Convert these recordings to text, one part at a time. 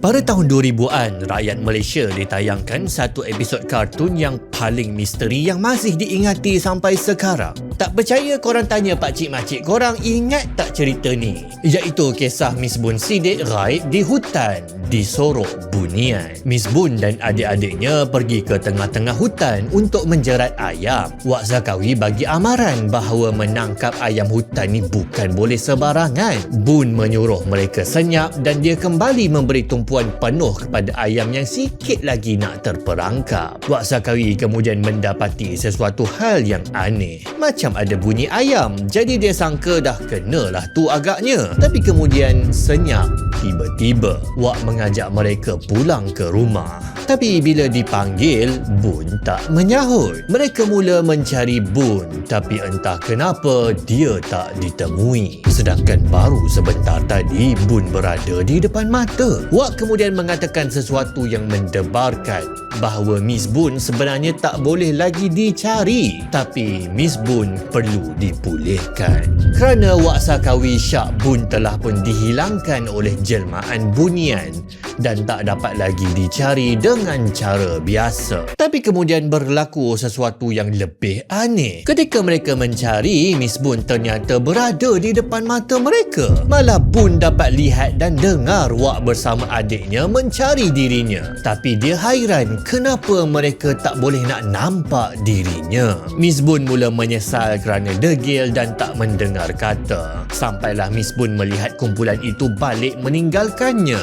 Pada tahun 2000-an, rakyat Malaysia ditayangkan satu episod kartun yang paling misteri yang masih diingati sampai sekarang. Tak percaya korang tanya pakcik-makcik korang ingat tak cerita ni? Iaitu kisah Miss Bun Sidik gaib di hutan di Sorok Bunian. Miss Bun dan adik-adiknya pergi ke tengah-tengah hutan untuk menjerat ayam. Wak Zakawi bagi amaran bahawa menangkap ayam hutan ni bukan boleh sebarangan. Bun menyuruh mereka senyap dan dia kembali memberi tumpuan penuh kepada ayam yang sikit lagi nak terperangkap. Wak Zakawi kemudian mendapati sesuatu hal yang aneh. Macam ada bunyi ayam, jadi dia sangka dah kenalah tu agaknya. Tapi kemudian senyap tiba-tiba. Wak mengajak mereka pulang ke rumah. Tapi bila dipanggil, Bun tak menyahut. Mereka mula mencari Bun, tapi entah kenapa dia tak ditemui. Sedangkan baru sebentar tadi Bun berada di depan mata. Wak kemudian mengatakan sesuatu yang mendebarkan bahawa Miss Bun sebenarnya tak boleh lagi dicari, tapi Miss Bun perlu dipulihkan. Kerana Wak Zakawi syak Bun telah pun dihilangkan oleh jelmaan bunian dan tak dapat lagi dicari dengan cara biasa. Tapi kemudian berlaku sesuatu yang lebih aneh. Ketika mereka mencari, Miss Bun ternyata berada di depan mata mereka. Malah Bun dapat lihat dan dengar Wak bersama adiknya mencari dirinya. Tapi dia hairan kenapa mereka tak boleh nak nampak dirinya. Miss Bun mula menyesal kerana degil dan tak mendengar kata. Sampailah Miss Bun melihat kumpulan itu balik meninggalkannya.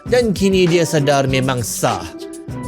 Dan kini dia sedar memang sah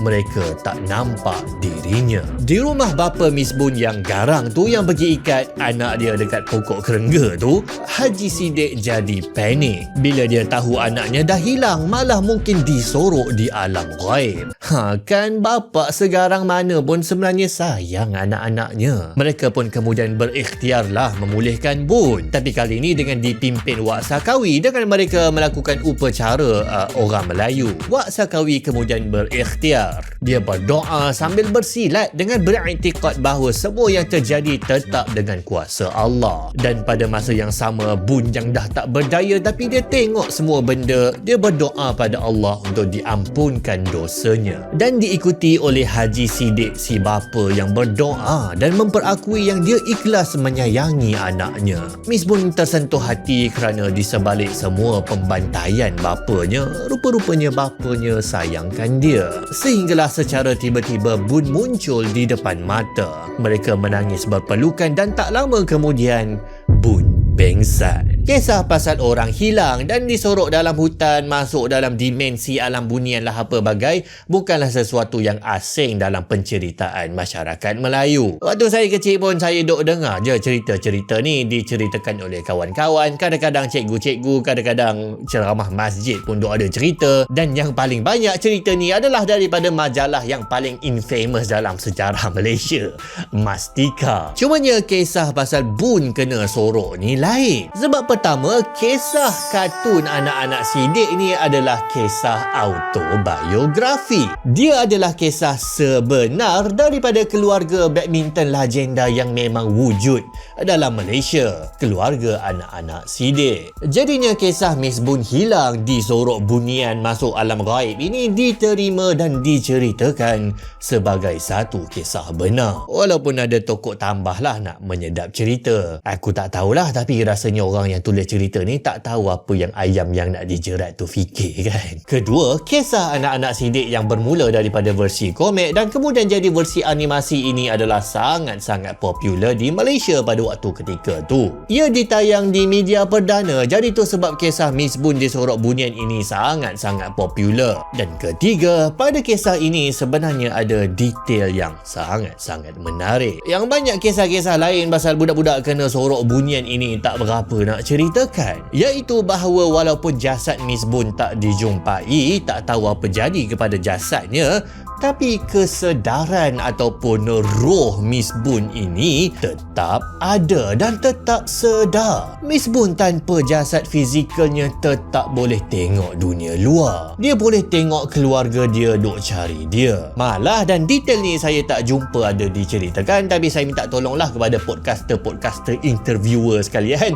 mereka tak nampak dirinya. Di rumah bapa Miss Bun yang garang tu, yang pergi ikat anak dia dekat pokok kerengga tu, Haji Sidik jadi panik bila dia tahu anaknya dah hilang, malah mungkin disorok di alam ghaib. Kan bapa segarang mana pun sebenarnya sayang anak-anaknya. Mereka pun kemudian berikhtiarlah memulihkan Bun. Tapi kali ini dengan dipimpin Wak Zakawi dengan mereka melakukan upacara orang Melayu. Wak Zakawi kemudian berikhtiar. Dia berdoa sambil bersilat dengan beriktikad bahawa semua yang terjadi tetap dengan kuasa Allah. Dan pada masa yang sama, Bun yang dah tak berdaya tapi dia tengok semua benda, dia berdoa pada Allah untuk diampunkan dosanya. Dan diikuti oleh Haji Sidik si bapa yang berdoa dan memperakui yang dia ikhlas menyayangi anaknya. Miss Bun tersentuh hati kerana di sebalik semua pembantaian bapanya, rupa-rupanya bapanya sayangkan dia. Sehinggalah secara tiba-tiba Bun muncul di depan mata. Mereka menangis berpelukan dan tak lama kemudian Bun pengsan. Kisah pasal orang hilang dan disorok dalam hutan, masuk dalam dimensi alam bunian lah apa bagai, bukanlah sesuatu yang asing dalam penceritaan masyarakat Melayu. Waktu saya kecil pun saya duk dengar je cerita-cerita ni diceritakan oleh kawan-kawan. Kadang-kadang cikgu-cikgu, kadang-kadang ceramah masjid pun duk ada cerita. Dan yang paling banyak cerita ni adalah daripada majalah yang paling infamous dalam sejarah Malaysia, Mastika. Cumanya kisah pasal Bun kena sorok ni lain. Sebab pertama, kisah kartun anak-anak Sidik ni adalah kisah autobiografi. Dia adalah kisah sebenar daripada keluarga badminton legenda yang memang wujud dalam Malaysia, keluarga anak-anak Sidik. Jadinya kisah Miss Bun hilang di Sorok Bunian masuk alam gaib ini diterima dan diceritakan sebagai satu kisah benar. Walaupun ada tokoh tambah lah nak menyedap cerita. Aku tak tahulah, tapi rasanya orang yang tulis cerita ni tak tahu apa yang ayam yang nak dijerat tu fikir kan. Kedua, kisah anak-anak Sidik yang bermula daripada versi komik dan kemudian jadi versi animasi ini adalah sangat-sangat popular di Malaysia pada waktu ketika tu. Ia ditayang di media perdana, jadi tu sebab kisah Miss Bun di Sorok Bunian ini sangat-sangat popular. Dan ketiga, pada kisah ini sebenarnya ada detail yang sangat-sangat menarik. Yang banyak kisah-kisah lain pasal budak-budak kena sorok bunian ini tak berapa nak ceritakan, iaitu bahawa walaupun jasad Miss Bun tak dijumpai, tak tahu apa jadi kepada jasadnya, tapi kesedaran ataupun roh Miss Bun ini tetap ada dan tetap sedar. Miss Bun tanpa jasad fizikalnya tetap boleh tengok dunia luar. Dia boleh tengok keluarga dia duk cari dia. Malah dan detail ni saya tak jumpa ada diceritakan, tapi saya minta tolonglah kepada podcaster-podcaster interviewer sekalian.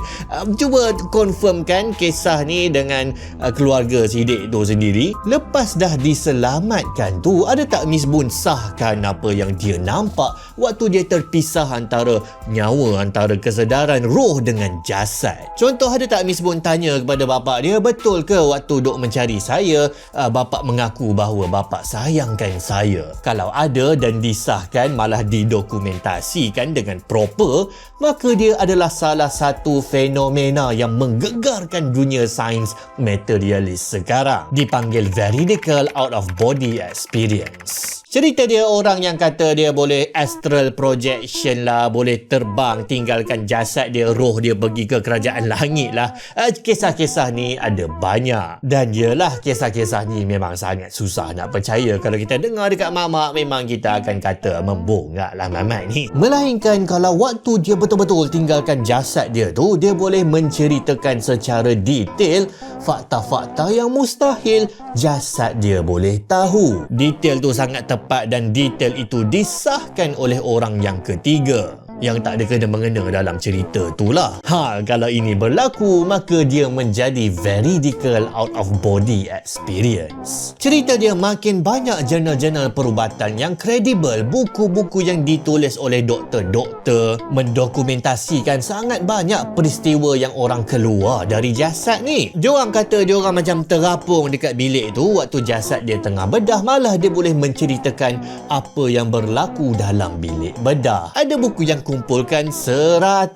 cuba confirmkan kisah ni dengan keluarga Siddiq tu sendiri. Lepas dah diselamatkan tu, ada tak Miss Boon sahkan apa yang dia nampak waktu dia terpisah antara nyawa, antara kesedaran roh dengan jasad? Contoh, ada tak Miss Boon tanya kepada bapa dia, betul ke waktu duk mencari saya, bapa mengaku bahawa bapa sayangkan saya? Kalau ada dan disahkan, malah didokumentasikan dengan proper, maka dia adalah salah satu fenomena yang menggegarkan dunia sains materialis sekarang. Dipanggil veridical out of body experience. Cerita dia orang yang kata dia boleh astral projection lah, boleh terbang, tinggalkan jasad dia, roh dia pergi ke kerajaan langit lah. Kisah-kisah ni ada banyak. Dan yelah, kisah-kisah ni memang sangat susah nak percaya. Kalau kita dengar dekat mamak, memang kita akan kata membongak lah mamak ni. Melainkan kalau waktu dia betul-betul tinggalkan jasad dia tu, dia boleh menceritakan secara detail fakta-fakta yang mustahil jasad dia boleh tahu. Detail tu sangat tepat dan detail itu disahkan oleh orang yang ketiga yang tak ada kena-mengena dalam cerita tu lah. Kalau ini berlaku, maka dia menjadi veridical out of body experience. Cerita dia makin banyak jurnal-jurnal perubatan yang kredibel, buku-buku yang ditulis oleh doktor-doktor mendokumentasikan sangat banyak peristiwa yang orang keluar dari jasad ni. Diorang kata diorang macam terapung dekat bilik tu waktu jasad dia tengah bedah, malah dia boleh menceritakan apa yang berlaku dalam bilik bedah. Ada buku yang kumpulkan 100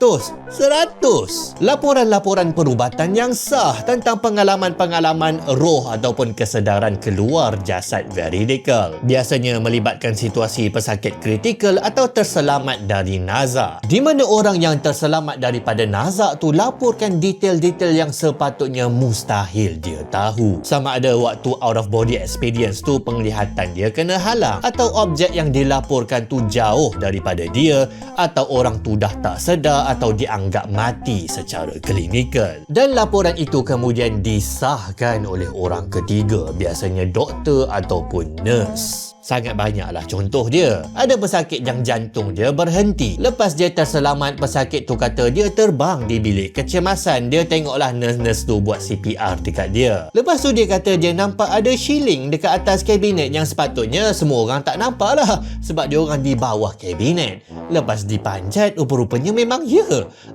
laporan-laporan perubatan yang sah tentang pengalaman-pengalaman roh ataupun kesedaran keluar jasad veridical. Biasanya melibatkan situasi pesakit kritikal atau terselamat dari nazak, di mana orang yang terselamat daripada nazak tu laporkan detail-detail yang sepatutnya mustahil dia tahu. Sama ada waktu out of body experience tu penglihatan dia kena halang, atau objek yang dilaporkan tu jauh daripada dia, atau orang tu dah tak sedar atau dianggap mati secara klinikal. Dan laporan itu kemudian disahkan oleh orang ketiga, biasanya doktor ataupun nurse. Sangat banyaklah contoh dia. Ada pesakit yang jantung dia berhenti. Lepas dia terselamat, pesakit tu kata dia terbang di bilik kecemasan. Dia tengoklah nurse-nurse tu buat CPR dekat dia. Lepas tu dia kata dia nampak ada shilling dekat atas kabinet yang sepatutnya semua orang tak nampak lah, sebab dia orang di bawah kabinet. Lepas dipanjat, rupa-rupanya memang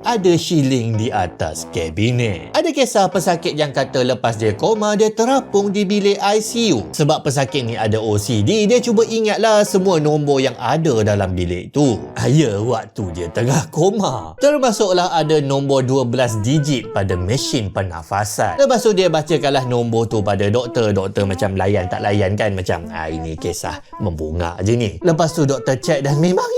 ada shilling di atas kabinet. Ada kisah pesakit yang kata lepas dia koma, dia terapung di bilik ICU. Sebab pesakit ni ada OCD, dia cuba ingatlah semua nombor yang ada dalam bilik tu. Waktu dia tengah koma. Termasuklah ada nombor 12 digit pada mesin pernafasan. Lepas tu dia bacakanlah nombor tu pada doktor. Doktor macam layan tak layan kan, macam ini kisah membongak je ni. Lepas tu doktor cek dan memang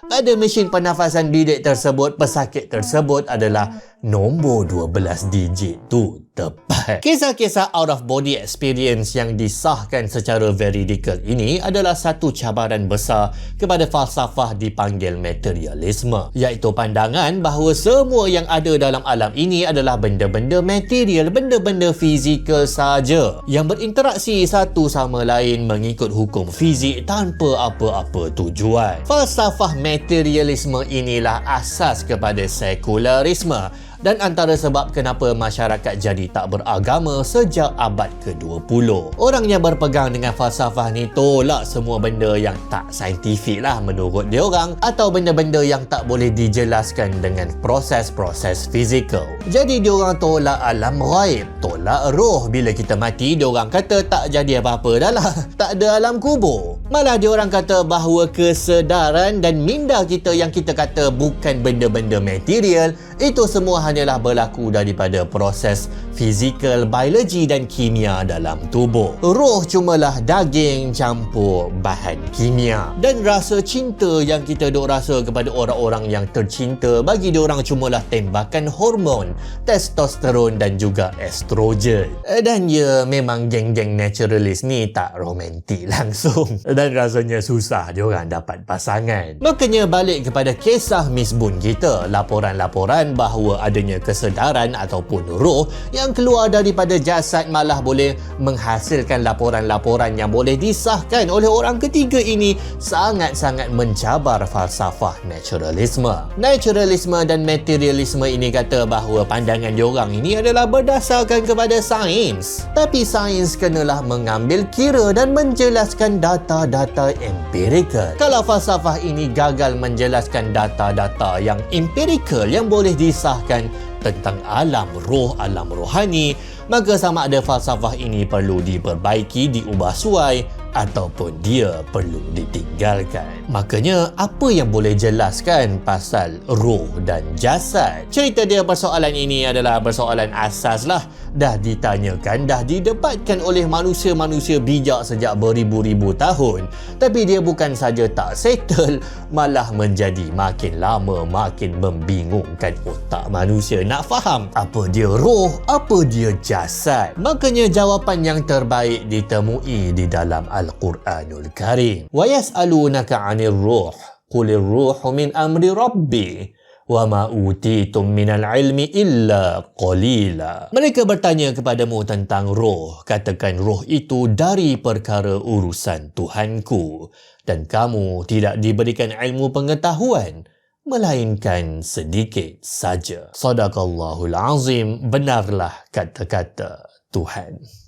ada mesin pernafasan bilik tersebut. Pesakit tersebut adalah nombor 12 digit tu tepat. Kisah-kisah out of body experience yang disahkan secara veridical ini adalah satu cabaran besar kepada falsafah dipanggil materialisme, iaitu pandangan bahawa semua yang ada dalam alam ini adalah benda-benda material, benda-benda fizikal saja yang berinteraksi satu sama lain mengikut hukum fizik tanpa apa-apa tujuan. Falsafah materialisme inilah asas kepada sekularisme dan antara sebab kenapa masyarakat jadi tak beragama sejak abad ke-20. Orang yang berpegang dengan falsafah ni tolak semua benda yang tak saintifik lah menurut dia orang, atau benda-benda yang tak boleh dijelaskan dengan proses-proses fizikal. Jadi dia orang tolak alam ghaib, tolak roh. Bila kita mati, dia orang kata tak jadi apa-apa dah lah, tak ada alam kubur. Malah dia orang kata bahawa kesedaran dan minda kita yang kita kata bukan benda-benda material, itu semua hanyalah berlaku daripada proses fizikal, biologi dan kimia dalam tubuh. Roh cumalah daging campur bahan kimia. Dan rasa cinta yang kita dok rasa kepada orang-orang yang tercinta, bagi diorang cumalah tembakan hormon, testosteron dan juga estrogen. Dan memang geng-geng naturalis ni tak romantik langsung. dan rasanya susah diorang dapat pasangan. Makanya balik kepada kisah Miss Boon kita, laporan-laporan bahawa adanya kesedaran ataupun roh yang keluar daripada jasad malah boleh menghasilkan laporan-laporan yang boleh disahkan oleh orang ketiga ini sangat-sangat mencabar falsafah naturalisme. Naturalisme dan materialisme ini kata bahawa pandangan diorang ini adalah berdasarkan kepada sains. Tapi sains kenalah mengambil kira dan menjelaskan data-data empirikal. Kalau falsafah ini gagal menjelaskan data-data yang empirikal yang boleh disahkan tentang alam roh, alam rohani, maka sama ada falsafah ini perlu diperbaiki, diubah suai ataupun dia perlu ditinggalkan. Makanya apa yang boleh jelaskan pasal roh dan jasad? Cerita dia persoalan ini adalah persoalan asas lah. Dah ditanyakan, dah didebatkan oleh manusia-manusia bijak sejak beribu-ribu tahun. Tapi dia bukan saja tak settle, malah menjadi makin lama makin membingungkan otak manusia nak faham apa dia roh, apa dia jasad. Makanya jawapan yang terbaik ditemui di dalam Al-Quranul Karim. Wa yas'alunaka 'anil ruh, qulir ruhu min amri rabbi wa ma utitum minal ilmi illa qalila. Mereka bertanya kepadamu tentang roh. Katakan roh itu dari perkara urusan Tuhanku dan kamu tidak diberikan ilmu pengetahuan melainkan sedikit saja. Sadaqallahul azim, benarlah kata-kata Tuhan.